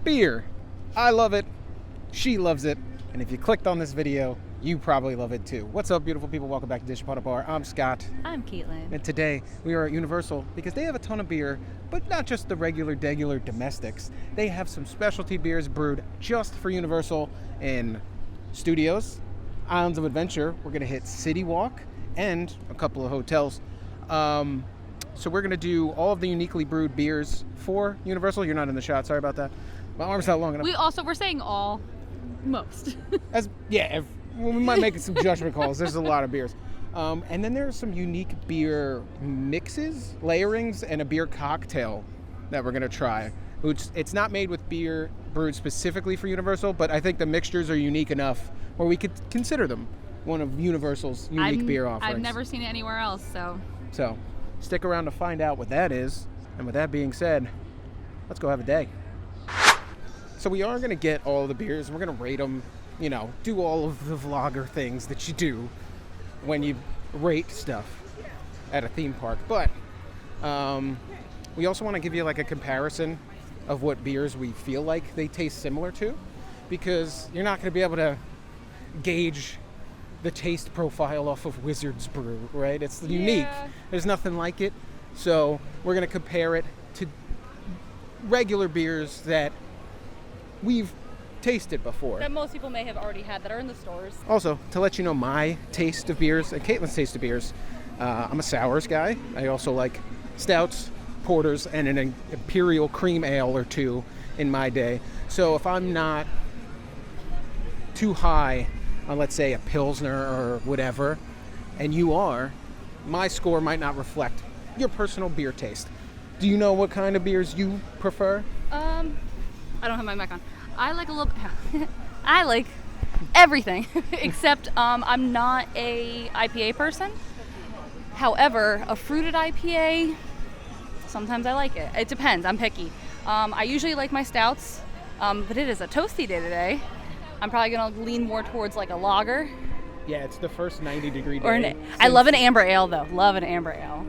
beer. I love it. She loves it. And if you clicked on this video, you probably love it too. What's up, beautiful people? Welcome back to Dish Upon a Bar. I'm Scott. I'm Caitlin. And today we are at Universal because they have a ton of beer, but not just the regular domestics. They have some specialty beers brewed just for Universal in Studios, Islands of Adventure. We're going to hit City Walk and a couple of hotels. So we're going to do all of the uniquely brewed beers for Universal. You're not in the shot. Sorry about that. My arm's not long enough. We're saying all, most. We might make some judgment calls. There's a lot of beers. And then there's some unique beer mixes, layerings, and a beer cocktail that we're going to try. It's not made with beer brewed specifically for Universal, but I think the mixtures are unique enough where we could consider them one of Universal's unique beer offerings. I've never seen it anywhere else, So stick around to find out what that is. And with that being said, let's go have a day. So we are going to get all the beers. We're going to rate them, do all of the vlogger things that you do when you rate stuff at a theme park. But we also want to give you like a comparison of what beers we feel like they taste similar to, because you're not going to be able to gauge the taste profile off of Wizard's Brew, right? It's unique. There's nothing like it. So we're going to compare it to regular beers that we've tasted before. that most people may have already had that are in the stores. Also, to let you know my taste of beers and Caitlin's taste of beers, I'm a sours guy. I also like stouts, porters, and an imperial cream ale or two in my day. So if I'm not too high on, let's say, a Pilsner or whatever, and you are, my score might not reflect your personal beer taste. Do you know what kind of beers you prefer? I don't have my mic on. I like a little. I like everything except I'm not a IPA person. However, a fruited IPA, sometimes I like it. It depends. I'm picky. I usually like my stouts, but it is a toasty day today. I'm probably gonna lean more towards like a lager. Yeah, it's the first 90-degree day. I love an amber ale though. Love an amber ale.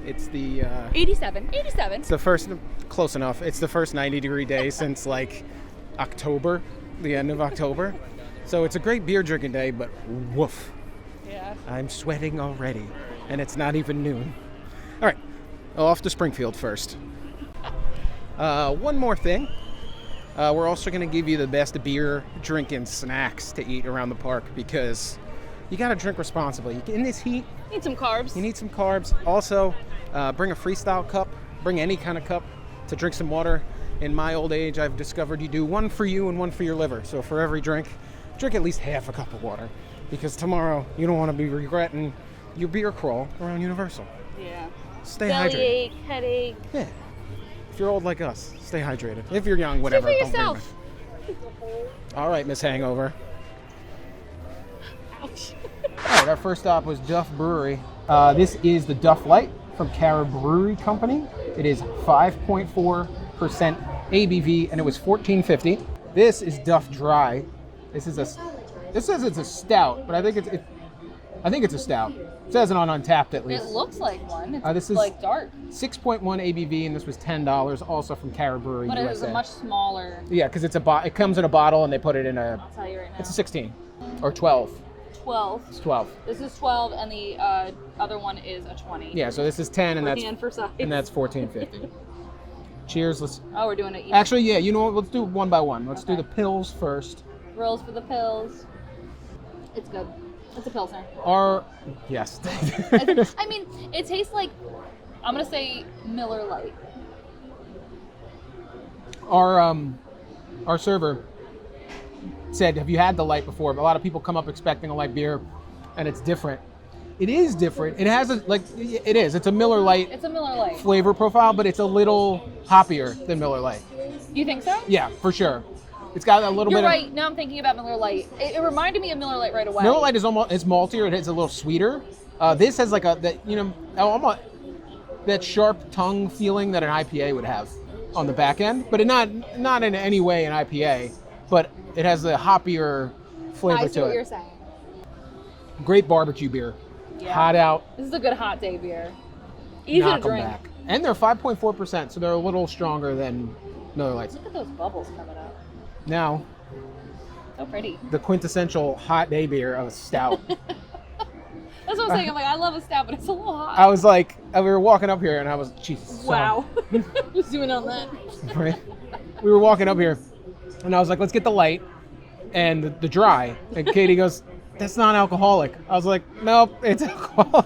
It's the 87. It's the first, close enough. It's the first 90-degree day since like October, the end of October. So it's a great beer drinking day, but woof. Yeah. I'm sweating already, and it's not even noon. All right, off to Springfield first. One more thing. We're also going to give you the best beer drinking snacks to eat around the park, because you got to drink responsibly. In this heat, Need some carbs. you need some carbs. Also, bring a freestyle cup. Bring any kind of cup to drink some water. In my old age, I've discovered you do one for you and one for your liver. So for every drink at least half a cup of water, because tomorrow you don't want to be regretting your beer crawl around Universal. Yeah. Stay Belly hydrated. ache, headache. Yeah. If you're old like us, stay hydrated. If you're young, whatever. See for don't bring yourself. it. All right, Miss Hangover. Ouch. All right, our first stop was Duff Brewery. This is the Duff Light from Cara Brewery Company. It is 5.4% ABV, and it was $14.50. This is Duff Dry. This says it's a stout, but I think it's a stout. It says it on Untapped at least. It looks like one. It's This is like dark. 6.1 ABV, and this was $10, also from Cara Brewery But USA. it was a much smaller. Yeah, because it comes in a bottle, and they put it in a. I'll tell you right now. It's a 16 or 12. 12. It's 12. This is 12, and the other one is a 20. Yeah, so this is 10, and For size. that's $14.50. Cheers. Let's. Oh, we're doing it. Actually, yeah. You know what? Let's do it one by one. Let's do Okay. the pills first. Rolls for the pills. It's good. It's a Pilsner. Yes. I mean, it tastes like, I'm going to say Miller Lite. Our server said, "Have you had the light before?" But a lot of people come up expecting a light beer, and it's different. It is different. It has it is. It's a Miller Lite It's a Miller Lite. flavor profile, but it's a little hoppier than Miller Lite. You think so? Yeah, for sure. It's got a little You're bit right. Now I'm thinking about Miller Lite. It reminded me of Miller Lite right away. Miller Lite is it's maltier. It's a little sweeter. This has like almost that sharp tongue feeling that an IPA would have on the back end, but not in any way an IPA. But it has the hoppier flavor I see to what it. you're saying. Great barbecue beer. Yeah. Hot out. This is a good hot day beer. Easy Knock to 'em drink. back. And they're 5.4%, so they're a little stronger than Northern Lights. Look at those bubbles coming up. Now, So pretty. the quintessential hot day beer of a stout. That's what I'm saying. I'm like, I love a stout, but it's a little hot. I was like, we were walking up here and I was, Jesus. Wow. Just zooming on that. Right? We were walking up here and I was like, let's get the light and the dry. And Katie goes, that's not alcoholic. I was like, nope, it's alcoholic.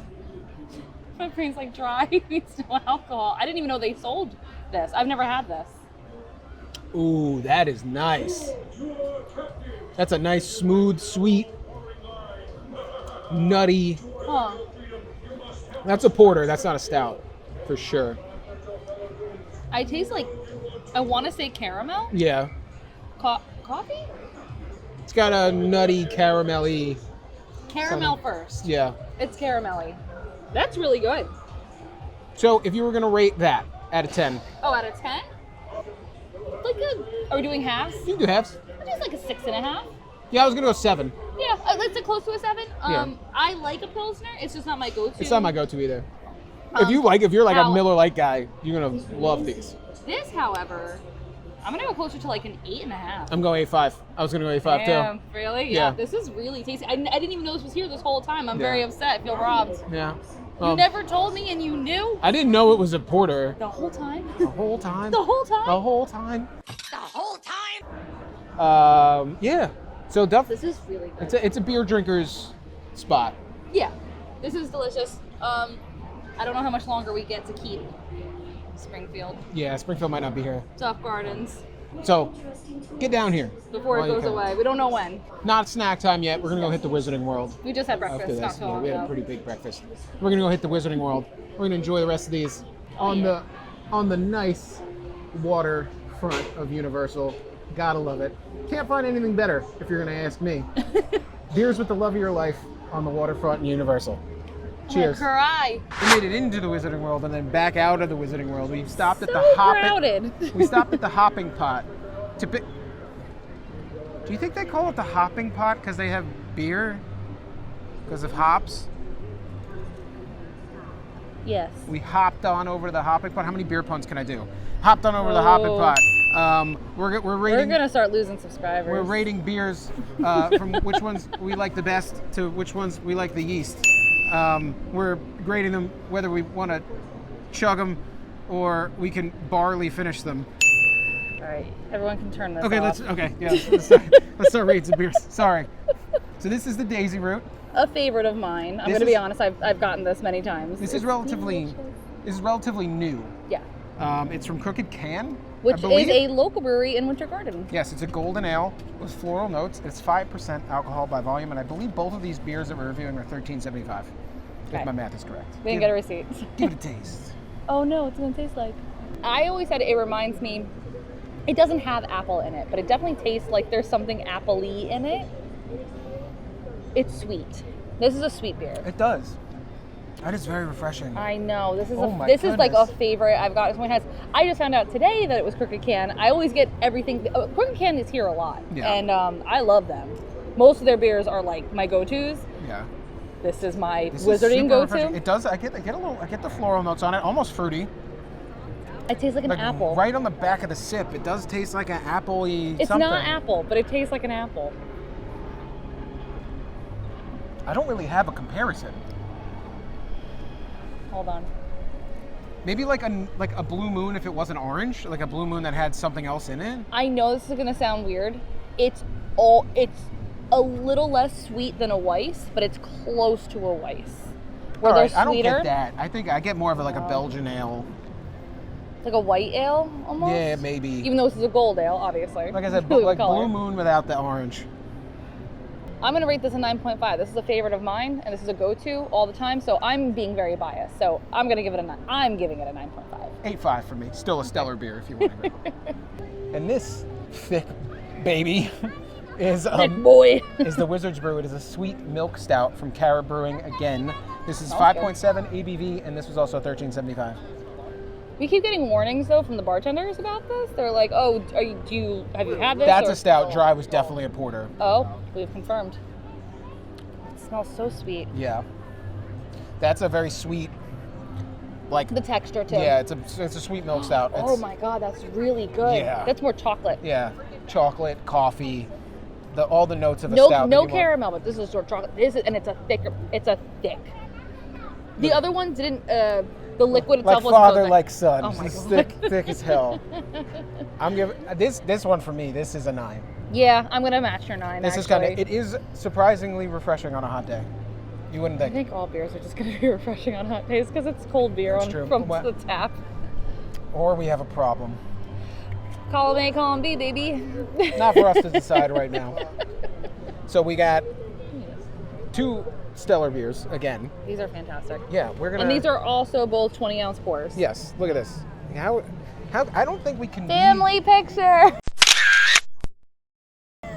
My brain's like dry. It's no alcohol. I didn't even know they sold this. I've never had this. Ooh, that is nice. That's a nice, smooth, sweet, nutty. Huh. That's a porter. That's not a stout, for sure. I taste like, I want to say caramel. Yeah. Coffee? It's got a nutty, caramelly. Caramel first. Yeah. It's caramelly. That's really good. So if you were going to rate that out of 10, Oh, out of 10? Like good. Are we doing halves? you can do halves. Just like a 6.5. Yeah, I was going to go 7. Yeah, let's say close to a 7. Yeah. I like a Pilsner. It's just not my go-to. It's not my go-to either. If you're like a Miller Lite guy, you're going to love these. This, however, I'm going to go closer to like an 8.5. I'm going 8.5. I was going to go 8.5 Damn, too. really? Yeah. This is really tasty. I didn't even know this was here this whole time. I'm very upset. I feel robbed. Yeah. You never told me and you knew? I didn't know it was a porter. The whole time? The whole time. The whole time? The whole time. The whole time? Yeah. So Duff, This is really good. it's a beer drinker's spot. Yeah. This is delicious. I don't know how much longer we get to keep Springfield. Yeah, Springfield might not be here. Duff Gardens. So get down here. Before it while you goes can. away. We don't know when. Not snack time yet. We're going to go hit the Wizarding World. We just had After breakfast not this, so yeah, long we had a ago. pretty big breakfast. We're gonna go hit the Wizarding World. We're gonna enjoy the rest of these on the nice water front of Universal. Gotta love it. Can't find anything better if you're gonna ask me. Beers with the love of your life on the waterfront in Universal. Cheers. Cry. We made it into the Wizarding World and then back out of the Wizarding World. We stopped at the So hopping. crowded. We stopped at the hopping pot to pick. Do you think they call it the hopping pot because they have beer? Because of hops? Yes. We hopped on over to the hopping pot. How many beer puns can I do? Hopped on over to the hopping pot. We're We're rating. gonna start losing subscribers. We're rating beers from which ones we like the best to which ones we like the least. We're grading them whether we want to chug them or we can barley finish them. All right, everyone can turn this Okay, off. let's start rating some beers. Sorry. So this is the Daisy Root. A favorite of mine. I'm This gonna be is- honest. I've gotten this many times. This is It's relatively new. Yeah. It's from Crooked Can, Which I is believe. a local brewery in Winter Garden. Yes, it's a golden ale with floral notes. It's 5% alcohol by volume, and I believe both of these beers that we're reviewing are $13.75. Okay. If my math is correct. We didn't get a receipt. Give it a taste. Oh no, it's gonna taste like. I always said it reminds me. It doesn't have apple in it, but it definitely tastes like there's something apple-y in it. It's sweet. This is a sweet beer. It does. That is very refreshing. I know. This is Oh my is like a goodness. favorite I've got. So many times. I just found out today that it was Crooked Can. I always get everything. Crooked Can is here a lot, Yeah. and I love them. Most of their beers are like my go-tos. Yeah. This is my This is Wizarding super refreshing. go-to. It does. I get the floral notes on it, almost fruity. It tastes like an Like apple. right on the back of the sip, it does taste like an apple-y It's something. not apple, but it tastes like an apple. I don't really have a comparison. Hold on. Maybe like a Blue Moon if it wasn't orange, like a Blue Moon that had something else in it. I know this is gonna sound weird. It's a little less sweet than a Weiss, but it's close to a Weiss. Where All they're right, I don't sweeter. get that. I think I get more of a Belgian ale. Like a white ale almost. Yeah, maybe. Even though this is a gold ale, obviously. Like I said, Blue like color. Blue Moon without the orange. I'm gonna rate this a 9.5. This is a favorite of mine, and this is a go-to all the time. So I'm being very biased. So I'm gonna give it a 9. I'm giving it a 9.5. 8.5 for me. Still a stellar beer if you want to go. And this thick baby is Big boy. is the Wizard's Brew. It is a sweet milk stout from Cara Brewing again. This is Sounds good. 5.7 ABV, and this was also $13.75. We keep getting warnings though from the bartenders about this. They're like, "Oh, have you had this?" That's or- a stout. Dry was definitely a porter. Oh, we've confirmed. It smells so sweet. Yeah. That's a very sweet, like The texture too. Yeah, it's a sweet milk stout. Oh my god, that's really good. Yeah. That's more chocolate. Yeah, chocolate, coffee, all the notes of a No, stout. no caramel, but this is sort of chocolate. And it's a thick. The other one didn't. The liquid itself like wasn't father, so thick. like son. Oh my It's God. thick as hell. I'm giving this one for me. This is a 9. Yeah, I'm gonna match your 9. This is kind of. It is surprisingly refreshing on a hot day. You wouldn't I think. think all beers are just gonna be refreshing on hot days because it's cold beer That's true. from the tap. Or we have a problem. Column A, column B, baby. Not for us to decide right now. So we got 2 stellar beers again. These are fantastic. Yeah, we're gonna. And these are also both 20-ounce pours. Yes, look at this. How? I don't think we can. Family picture.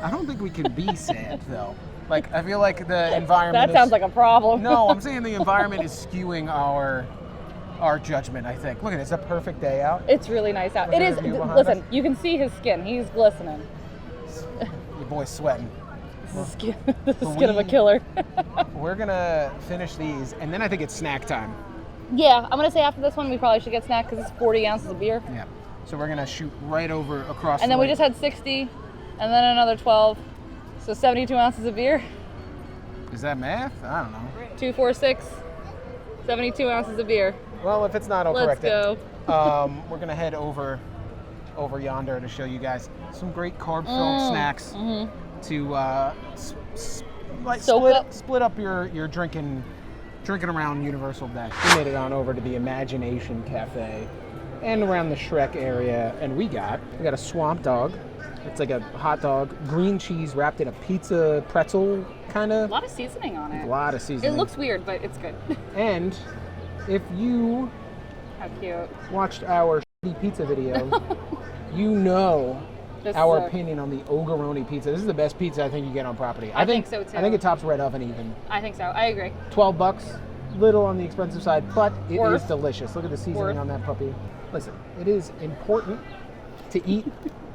I don't think we can be sad though. Like I feel like the environment. That sounds like a problem. No, I'm saying the environment is skewing our judgment. I think. Look at it. It's a perfect day out. It's really nice out. Look It at is. the view behind Listen, us. you can see his skin. He's glistening. Your boy's sweating. This is the skin of a killer. We're gonna finish these, and then I think it's snack time. Yeah, I'm gonna say after this one we probably should get snack because it's 40 ounces of beer. Yeah. So we're gonna shoot right over across. And then we just had 60, and then another 12, so 72 ounces of beer. Is that math? I don't know. 2, 4, 6, 72 ounces of beer. Well, if it's not, I'll Let's correct it. go. We're gonna head over yonder to show you guys some great carb-filled snacks to like split up your drinking around Universal Day. We made it on over to the Imagination Cafe and around the Shrek area, and we got a swamp dog. It's like a hot dog, green cheese wrapped in a pizza pretzel kind A of. lot of seasoning on it. A lot of seasoning. It looks weird, but it's good. And if you How cute. watched our shitty pizza video, you know This our is a- opinion on the Ogaroni pizza. This is the best pizza I think you get on property. I think so, too. I think it tops Red Oven even. I think so. I agree. $12, little on the expensive side, but it is Worth. delicious. Look at the seasoning Worth. on that puppy. Listen, it is important to eat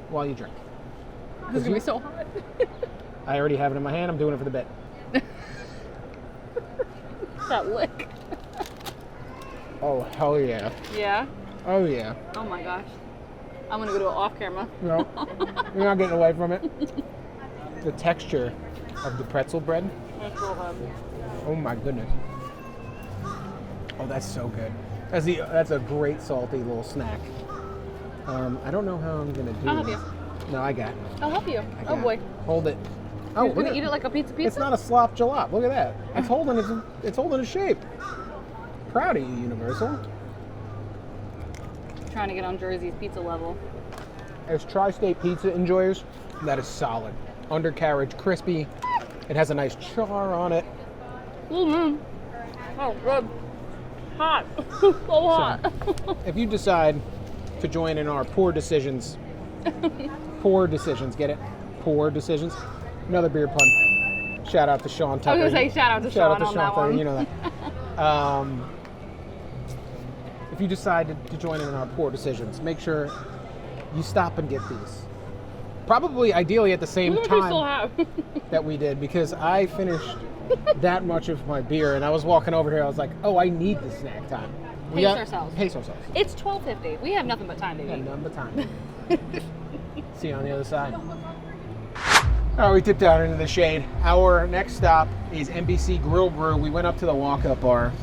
while you drink. This is gonna be so hot. I already have it in my hand. I'm doing it for the bit. That lick. Oh, hell yeah. Yeah. Oh, yeah. Oh my gosh. I'm gonna go do it off camera. No, you're not getting away from it. The texture of the pretzel bread. That's real hot. Oh my goodness. Oh, that's so good. That's a great salty little snack. I don't know how I'm gonna do I'll help this. you. No, I got it. I'll help you. I Oh got boy. it. Hold it. Oh, You're look gonna at eat it like a pizza pizza? It's not a slop jalop. Look at that. It's holding its shape. Proud of you, Universal. Trying to get on Jersey's pizza level. As tri-state pizza enjoyers, that is solid. Undercarriage crispy. It has a nice char on it. Mm-hmm. Oh, good. Hot. So hot. If you decide to join in our poor decisions, get it? Poor decisions. Another beer pun. Shout out to Sean Tucker. I was gonna say shout out to Sean on that one. You know that. If you decide to join in our poor decisions, make sure you stop and get these. Probably, ideally, at the same We still time have. that we did, because I finished that much of my beer, and I was walking over here. I was like, "Oh, I need the snack time." Pace ourselves. Pace ourselves. It's 12:50. We have nothing but time, baby. Yeah, none but time. See you on the other side. All right, we tipped out into the shade. Our next stop is NBC Grill and Brew. We went up to the walk-up bar.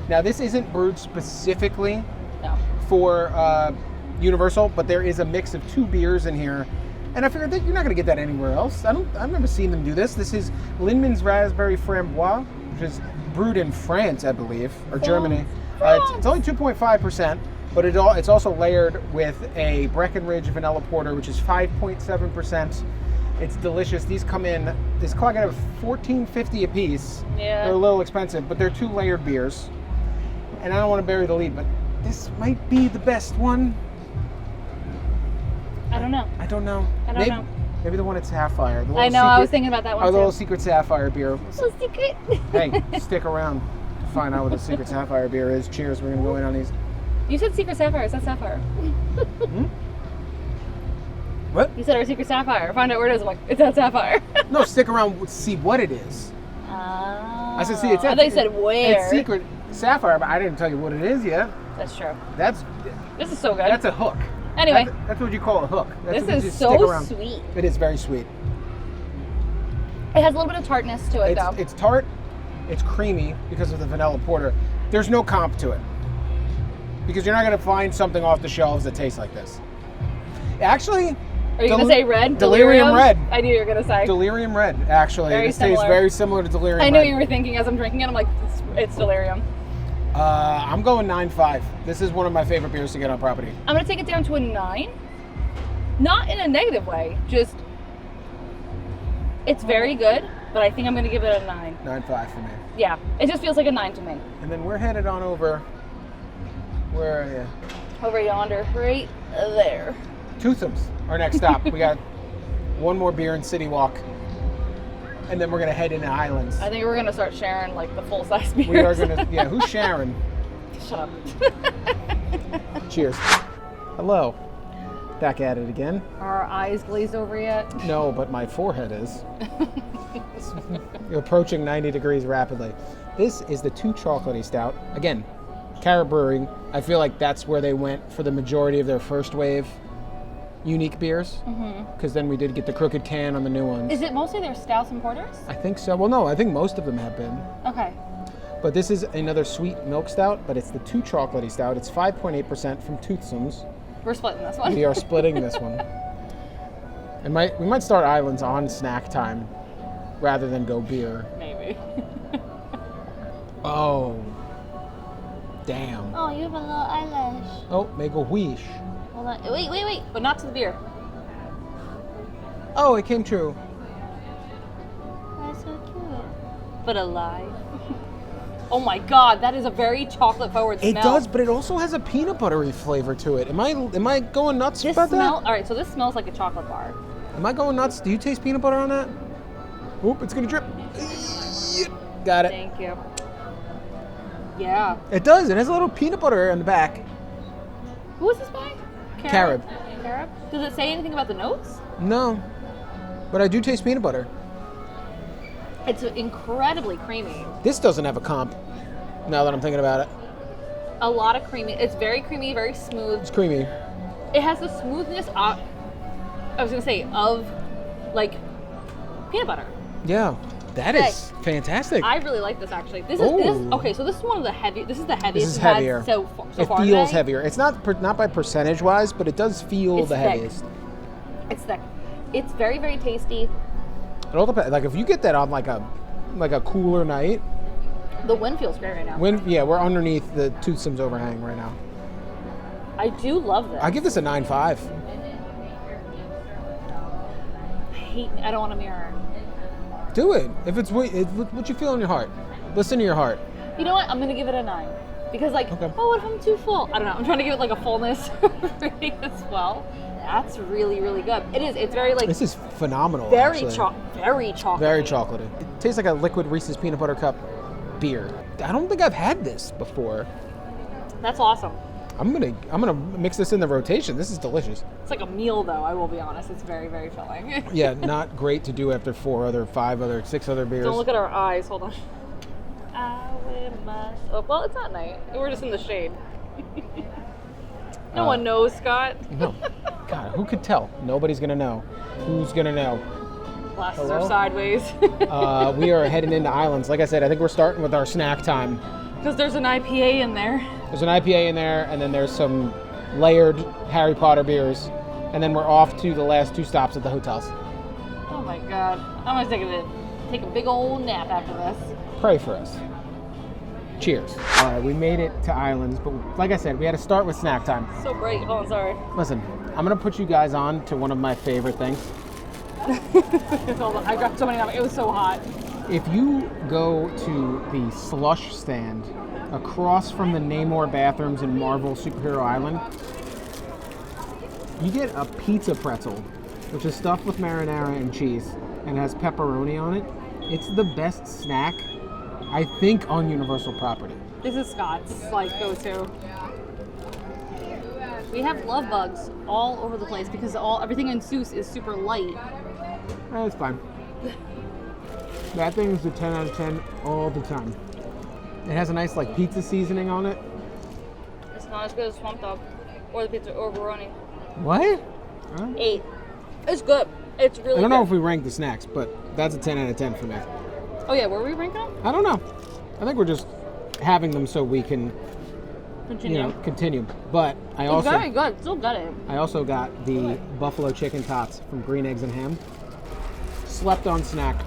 Now, this isn't brewed specifically No. for Universal, but there is a mix of 2 beers in here. And I figured that you're not going to get that anywhere else. I've never seen them do this. This is Lindman's Raspberry Framboise, which is brewed in France, I believe, or Germany. It's only 2.5%, but it's also layered with a Breckenridge Vanilla Porter, which is 5.7%. It's delicious. These come in, this clock out of $14.50 a piece. Yeah. They're a little expensive, but they're 2 layered beers. And I don't want to bury the lead, but this might be the best one. I don't know. I don't know. I don't know. Maybe the one at Sapphire. I know. I was thinking about that one Our too. little secret Sapphire beer. So secret. Hey, stick around to find out what the secret Sapphire beer is. Cheers. We're gonna go in on these. You said secret sapphire. Is that sapphire? What? You said our secret sapphire. Find out where it is. I'm like, it's that sapphire. No, stick around to see what it is. Oh. I said, see, it's I thought you said where. It's secret Sapphire, but I didn't tell you what it is yet. That's true. This is so good. That's a hook. Anyway. That's what you call a hook. That's This is so sweet. It is very sweet. It has a little bit of tartness to it, though. It's tart. It's creamy because of the vanilla porter. There's no comp to it. Because you're not going to find something off the shelves that tastes like this. Actually... Are you going to say red? Delirium red. I knew you were going to say. Delirium red, actually. This tastes very similar to Delirium red. I knew you were thinking as I'm drinking it. I'm like, it's Delirium. I'm going 9.5. This is one of my favorite beers to get on property. I'm going to take it down to a 9. Not in a negative way. Just, it's very good, but I think I'm going to give it a 9. 9.5 for me. Yeah, it just feels like a 9 to me. And then we're headed on over. Where are you? Over yonder, right there. Toothsome's, our next stop. We got one more beer in City Walk. And then we're going to head into Islands. I think we're going to start sharing like the full-size beers. We are going to, yeah, who's Sharon? Shut up. Cheers. Hello. Back at it again. Are our eyes glazed over yet? No, but my forehead is. You're approaching 90 degrees rapidly. This is the Too Chocolatey Stout. Again, Carrot Brewing. I feel like that's where they went for the majority of their first wave unique beers, because then we did get the crooked can on the new ones. Is it mostly their stouts and porters? I think so. Well, no, I think most of them have been. Okay. But this is another sweet milk stout, but it's the Too Chocolatey Stout. It's 5.8% from Toothsome's. We're splitting this one. We are splitting this one. And we might start Islands on snack time rather than go beer. Maybe. Oh. Damn. Oh, you have a little eyelash. Oh, make a wish. Hold on. Wait. But not to the beer. Oh, it came true. That's so cute. But alive. Oh my god, that is a very chocolate forward smell. It does, but it also has a peanut buttery flavor to it. Am I going nuts about that? Alright, so this smells like a chocolate bar. Am I going nuts? Do you taste peanut butter on that? Oop, it's gonna drip. Got it. Thank you. Yeah. It does. It has a little peanut butter on the back. Who is this by? Carob. Carob? Does it say anything about the notes? No. But I do taste peanut butter. It's incredibly creamy. This doesn't have a comp, now that I'm thinking about it. A lot of creamy. It's very creamy, very smooth. It's creamy. It has the smoothness of, of like peanut butter. Yeah. That is fantastic. I really like this actually. This is one of the heavy. This is the heaviest. This is heavier. So it far feels today. heavier. It's not by percentage wise, but it does feel It's the thick. heaviest. It's thick. It's very, very tasty. It all depends. Like if you get that on like a cooler night. The wind feels great right now. We're underneath the Toothsome's overhang right now. I do love this. I give this a 9.5. I don't want a mirror. Do it. If it's what you feel in your heart. Listen to your heart. You know what? I'm gonna give it a 9 because what if I'm too full? I don't know. I'm trying to give it like a fullness rating as well. That's really, really good. It is. It's very like. This is phenomenal. Very actually. very chocolatey. Very chocolatey. It tastes like a liquid Reese's peanut butter cup beer. I don't think I've had this before. That's awesome. I'm gonna mix this in the rotation. This is delicious. It's like a meal, though. I will be honest. It's very, very filling. Yeah, not great to do after 6 other beers. Don't look at our eyes. Hold on. Well, it's not night. We're just in the shade. No one knows, Scott. No. God, who could tell? Nobody's gonna know. Who's gonna know? Glasses are sideways. We are heading into Islands. Like I said, I think we're starting with our snack time. Because there's an IPA in there. There's an IPA in there, and then there's some layered Harry Potter beers, and then we're off to the last 2 stops at the hotels. Oh my god. I'm gonna take a big old nap after this. Pray for us. Cheers. All right, we made it to Islands, but like I said, we had to start with snack time. So bright. Oh, sorry. Listen, I'm gonna put you guys on to one of my favorite things. Hold on. I dropped so many of them. It was so hot. If you go to the slush stand across from the Namor bathrooms in Marvel Superhero Island, you get a pizza pretzel, which is stuffed with marinara and cheese and has pepperoni on it. It's the best snack, I think, on Universal property. This is Scott's go-to. We have love bugs all over the place because everything in Seuss is super light. That's fine. That thing is a 10 out of 10 all the time. It has a nice pizza seasoning on it. Not as good as Swamp Dog or the pizza or Veroni. What? 8. It's good. It's really good. I don't know if we rank the snacks, but that's a 10 out of 10 for me. Oh yeah, were we ranking them? I don't know. I think we're just having them so we can continue. But I also very good. Still got it. I also got the buffalo chicken tots from Green Eggs and Ham. Slept on snack.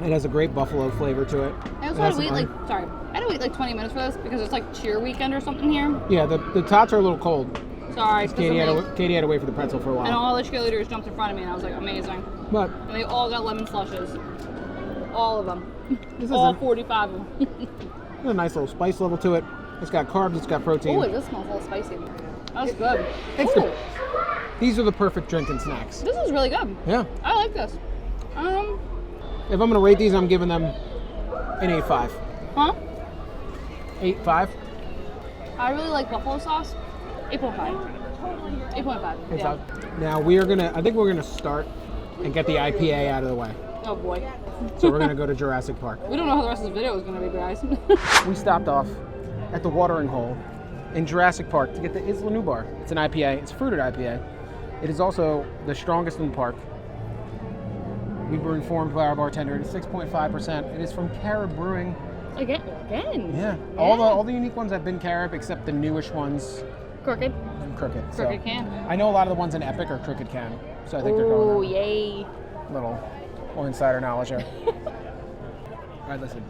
It has a great buffalo flavor to it. I also had to wait I had to wait like 20 minutes for this because it's like cheer weekend or something here. Yeah, the tots are a little cold. Sorry. Katie had to wait for the pretzel for a while. And all the cheerleaders jumped in front of me and I was like, amazing. But And they all got lemon slushes. All of them. This All is 45 of them. there's a nice little spice level to it. It's got carbs, it's got protein. Oh, this smells a little spicy. That's good. It's Ooh, These are the perfect drinking snacks. this is really good. Yeah. I like this. If I'm gonna rate these, I'm giving them an 8.5. Huh? 8.5. I really like buffalo sauce. 8.5. 8.5. Yeah. Now I think we're gonna start and get the IPA out of the way. Oh boy. So we're gonna go to Jurassic Park. We don't know how the rest of the video is gonna be, guys. We stopped off at the watering hole in Jurassic Park to get the Isla Nublar. It's an IPA. It's a fruited IPA. It is also the strongest in the park. We were informed by our bartender it is 6.5%. It is from Carib Brewing. Again. Yeah. All the unique ones have been Carib except the newish ones. Crooked. Crooked. Crooked can. I know a lot of the ones in Epic are Crooked can. So I think they're going. Oh, yay. Little insider knowledge there. All right, listen.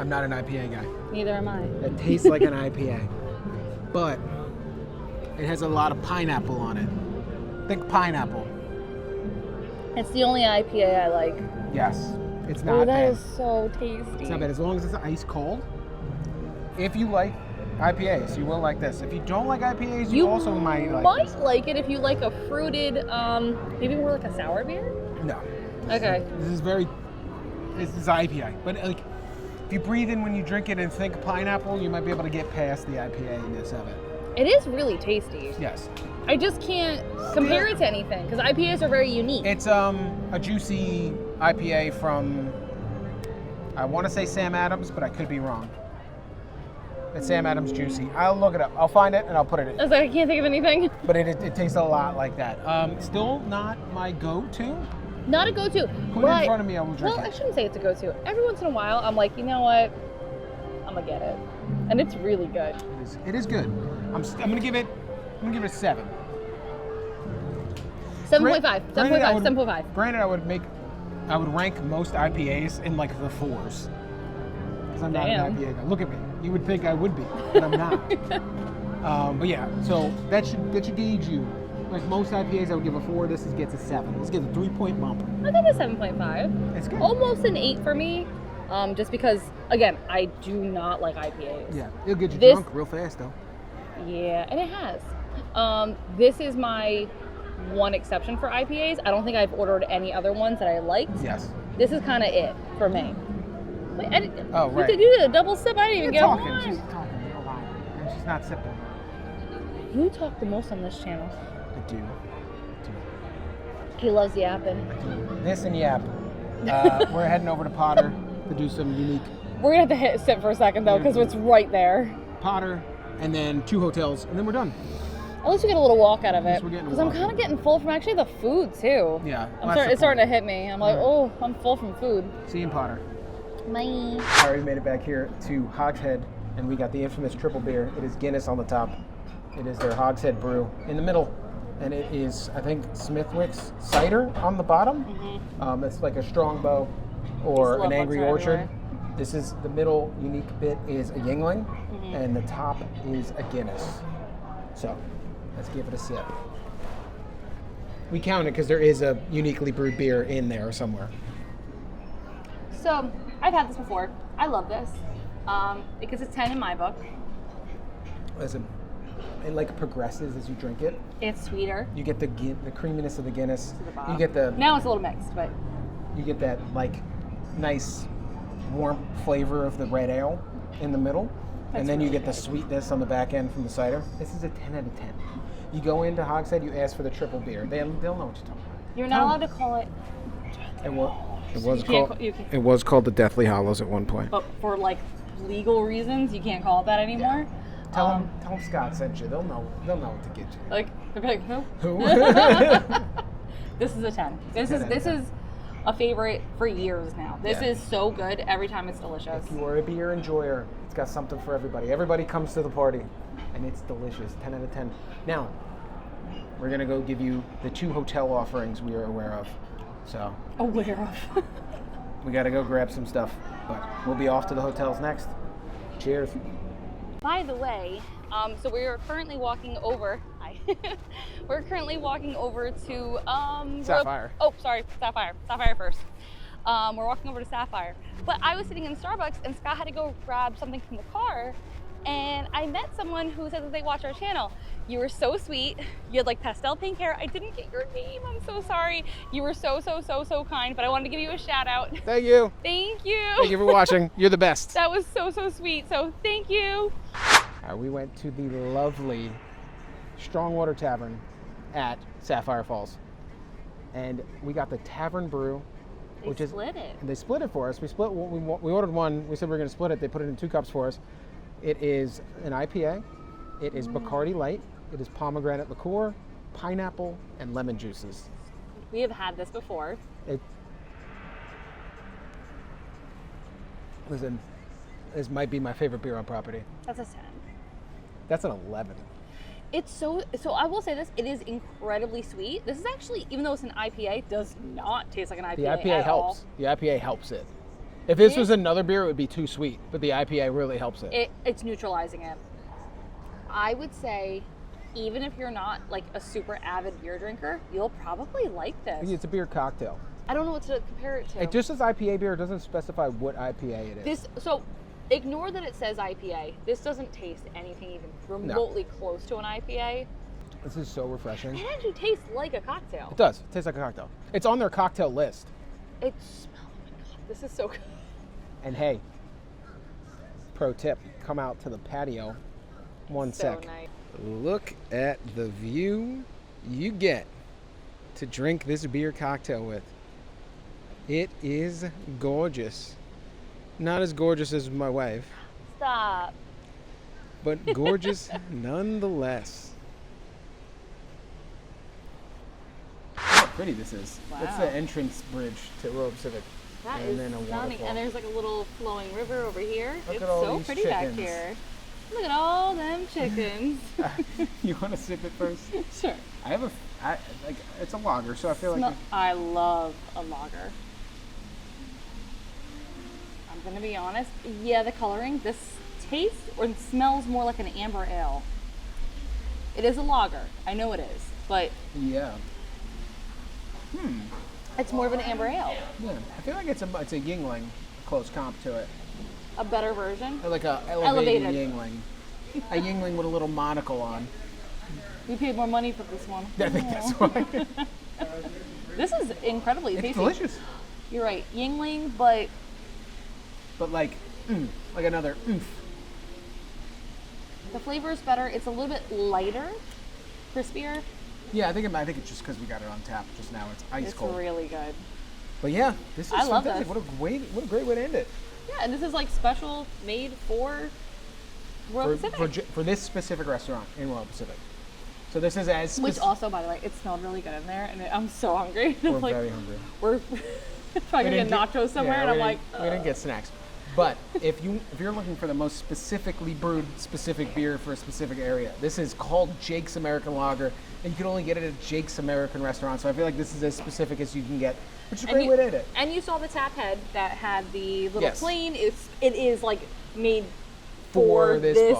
I'm not an IPA guy. Neither am I. It tastes like an IPA, but it has a lot of pineapple on it. Thick pineapple. It's the only IPA I like. Yes, it's not Oh, that bad. is so tasty. It's not bad as long as it's ice cold. If you like IPAs, you will like this. If you don't like IPAs, you also might like this. like it if you like a fruited, maybe more like a sour beer. No. Okay. This is IPA, but like if you breathe in when you drink it and think pineapple, you might be able to get past the IPA-ness of it. It is really tasty. Yes. I just can't compare it to anything because IPAs are very unique. It's a juicy IPA from, I want to say Sam Adams, but I could be wrong. It's Sam Adams Juicy. I'll look it up. I'll find it and I'll put it in. I was like, I can't think of anything. But it tastes a lot like that. Still not my go-to. Not a go-to. Put it in front of me, I will drink it. Well, I shouldn't say it's a go-to. Every once in a while, I'm like, you know what? I'm gonna get it, and it's really good. It is good. I'm gonna give it a 7. 7.5. 7.5. Granted, I would rank most IPAs in like the 4s. Because I'm not an IPA guy. Look at me. You would think I would be, but I'm not. But yeah, so that should gauge you. Like most IPAs, I would give a 4. This gets a 7. This gets a 3-point bump. I think a 7.5. It's good. Almost an 8 for me. Just because, again, I do not like IPAs. Yeah, it'll get you drunk real fast though. Yeah, and it has. This is my one exception for IPAs. I don't think I've ordered any other ones that I liked. Yes. This is kind of it for me. Wait, right. You did a double sip. I didn't even get one. She's talking. You're lying. And she's not sipping. You talk the most on this channel. I do. He loves yapping. This and yap. We're heading over to Potter to do some unique. We're gonna have to sit for a second though, because it's right there. Potter, and then 2 hotels, and then we're done. At least we get a little walk out of it. We're getting a Because I'm walk. kind of getting full from actually the food too. Yeah. It's starting to hit me. I'm like, oh, I'm full from food. See you in Potter. Bye. I already made it back here to Hogshead, and we got the infamous triple beer. It is Guinness on the top. It is their Hogshead brew in the middle, and it is, I think, Smithwick's cider on the bottom. Mm-hmm. It's like a Strongbow or an Angry Orchard. Everywhere. This is the middle unique bit is a Yingling, and the top is a Guinness. So let's give it a sip. We count it because there is a uniquely brewed beer in there somewhere. So I've had this before. I love this. It gets a 10 in my book. Listen, it like progresses as you drink it. It's sweeter. You get the creaminess of the Guinness. To the bottom. You get the now it's a little mixed, but you get that like nice warm flavor of the red ale in the middle, and then you get the sweetness on the back end from the cider. This is a 10 out of 10. You go into Hogshead, you ask for the triple beer. They'll know what you're talking about. you're not allowed to call it. It was called the Deathly Hollows at one point. But for like legal reasons, you can't call it that anymore. Tell them Scott sent you. They'll know what to get you. Like, they're like, who? Who? This is a 10. This is a favorite for years now. This is so good every time. It's delicious. If you are a beer enjoyer, it's got something for everybody. Everybody comes to the party, and it's delicious. 10 out of 10. Now, we're gonna go give you the 2 hotel offerings we are aware of. So. Aware of. We gotta go grab some stuff, but we'll be off to the hotels next. Cheers. By the way, so we're currently walking over. Hi. We're currently walking over to Sapphire. Sapphire first. We're walking over to Sapphire. But I was sitting in Starbucks and Scott had to go grab something from the car, and I met someone who said that they watch our channel. You were so sweet. You had like pastel pink hair. I didn't get your name. I'm so sorry. You were so kind, but I wanted to give you a shout out. Thank you. Thank you. Thank you for watching. You're the best. That was so sweet. So thank you. We went to the lovely Strongwater Tavern at Sapphire Falls, and we got the Tavern Brew. They split it. And they split it for us. We ordered one. We said we were going to split it. They put it in 2 cups for us. It is an IPA. It is Bacardi Light. It is pomegranate liqueur, pineapple, and lemon juices. We have had this before. Listen, this might be my favorite beer on property. That's a 10. That's an 11. It's so I will say this, it is incredibly sweet. This is actually, even though it's an IPA, does not taste like an IPA. The IPA at helps. all. The IPA helps it. If this was another beer, it would be too sweet, but the IPA really helps it. It's neutralizing it. I would say, even if you're not like a super avid beer drinker, you'll probably like this. It's a beer cocktail. I don't know what to compare it to. It just says IPA beer. It doesn't specify what IPA it is. So ignore that it says IPA. This doesn't taste anything even remotely close to an IPA. This is so refreshing. It actually tastes like a cocktail. It does. It tastes like a cocktail. It's on their cocktail list. It smells, oh my God, this is so good. And hey, pro tip, come out to the patio. One sec. Nice. Look at the view you get to drink this beer cocktail with. It is gorgeous. Not as gorgeous as my wife. Stop. But gorgeous nonetheless. Look how pretty this is. Wow. That's the entrance bridge to Royal Pacific. That and is then a stunning. waterfall. And there's like a little flowing river over here. Look It's at all so these pretty chickens. back here. Look at all them chickens. You want to sip it first? Sure. It's a lager, so I feel like I love a lager. I'm gonna be honest. Yeah, the coloring. This tastes or smells more like an amber ale. It is a lager. I know it is, but yeah. it's more of an amber ale. Yeah, I feel like it's a Yingling, a close comp to it. A better version. Or like a elevated Elevated. Yingling. A Yingling with a little monocle on. We paid more money for this one. I think that's why. This is incredibly tasty. It's delicious. You're right, Yingling, but like another oomph. the flavor is better. It's a little bit lighter, crispier. Yeah, I think it's just because we got it on tap just now. It's ice cold. It's really good. But yeah, this is I love fantastic. this. What a great way to end it. Yeah, and this is like special made for Royal Pacific. For this specific restaurant in Royal Pacific. So this is as Which also, by the way, it smelled really good in there, and I'm so hungry. we're like, very hungry. We're probably gonna get nachos somewhere, and I'm like, we didn't get snacks. But if you're looking for the most specifically brewed specific beer for a specific area, this is called Jake's American Lager, and you can only get it at Jake's American Restaurant. So I feel like this is as specific as you can get, which is a great way to end it. And you saw the tap head that had the little Yes. plane. It is like made For this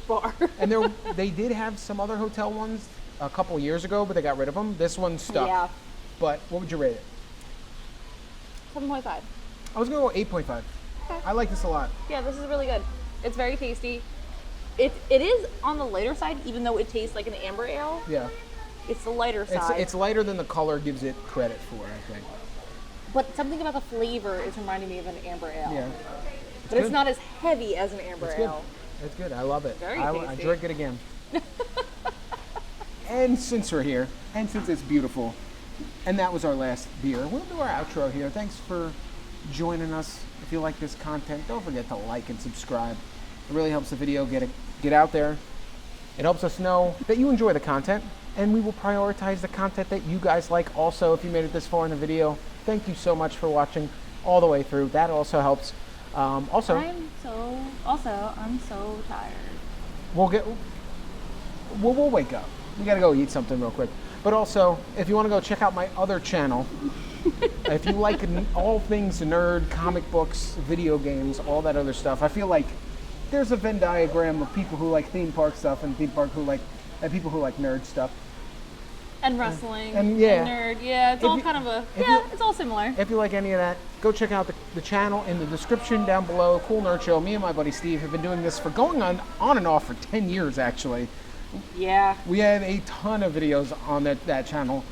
bar. And they did have some other hotel ones a couple years ago, but they got rid of them. This one stuck. Yeah. But what would you rate it? 7.5. I was gonna go 8.5. Okay. I like this a lot. Yeah, this is really good. It's very tasty. It is on the lighter side, even though it tastes like an amber ale. Yeah. It's the lighter side. It's lighter than the color gives it credit for, I think. But something about the flavor is reminding me of an amber ale. Yeah. But it's good. not as heavy as an amber It's good. ale. It's good. I love it. Very I tasty. drink it again. And since we're here, and since it's beautiful, and that was our last beer, we'll do our outro here. Thanks for joining us. If you like this content, don't forget to like and subscribe. It really helps the video get out there. It helps us know that you enjoy the content, and we will prioritize the content that you guys like. Also, if you made it this far in the video, thank you so much for watching all the way through. That also helps. I'm so tired. We'll wake up. We gotta go eat something real quick. But also, if you want to go check out my other channel, if you like all things nerd, comic books, video games, all that other stuff, I feel like there's a Venn diagram of people who like theme park stuff and people who like nerd stuff. And wrestling. And yeah. And nerd. Yeah, it's all kind of a, it's all similar. If you like any of that, go check out the channel in the description down below. Cool Nerd Show. Me and my buddy Steve have been doing this for going on and off for 10 years, actually. Yeah. We had a ton of videos on that channel,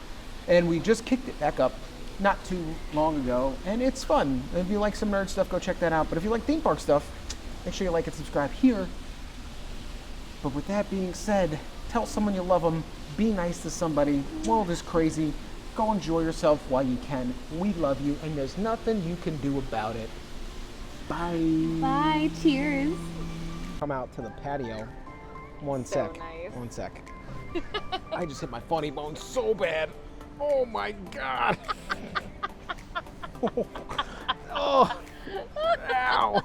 and we just kicked it back up not too long ago, and it's fun. If you like some nerd stuff, go check that out. But if you like theme park stuff, make sure you like and subscribe here. But with that being said, tell someone you love them. Be nice to somebody. World is crazy. Go enjoy yourself while you can. We love you, and there's nothing you can do about it. Bye. Bye. Cheers. Come out to the patio. One sec. I just hit my funny bone so bad. Oh my God. Oh. Ow.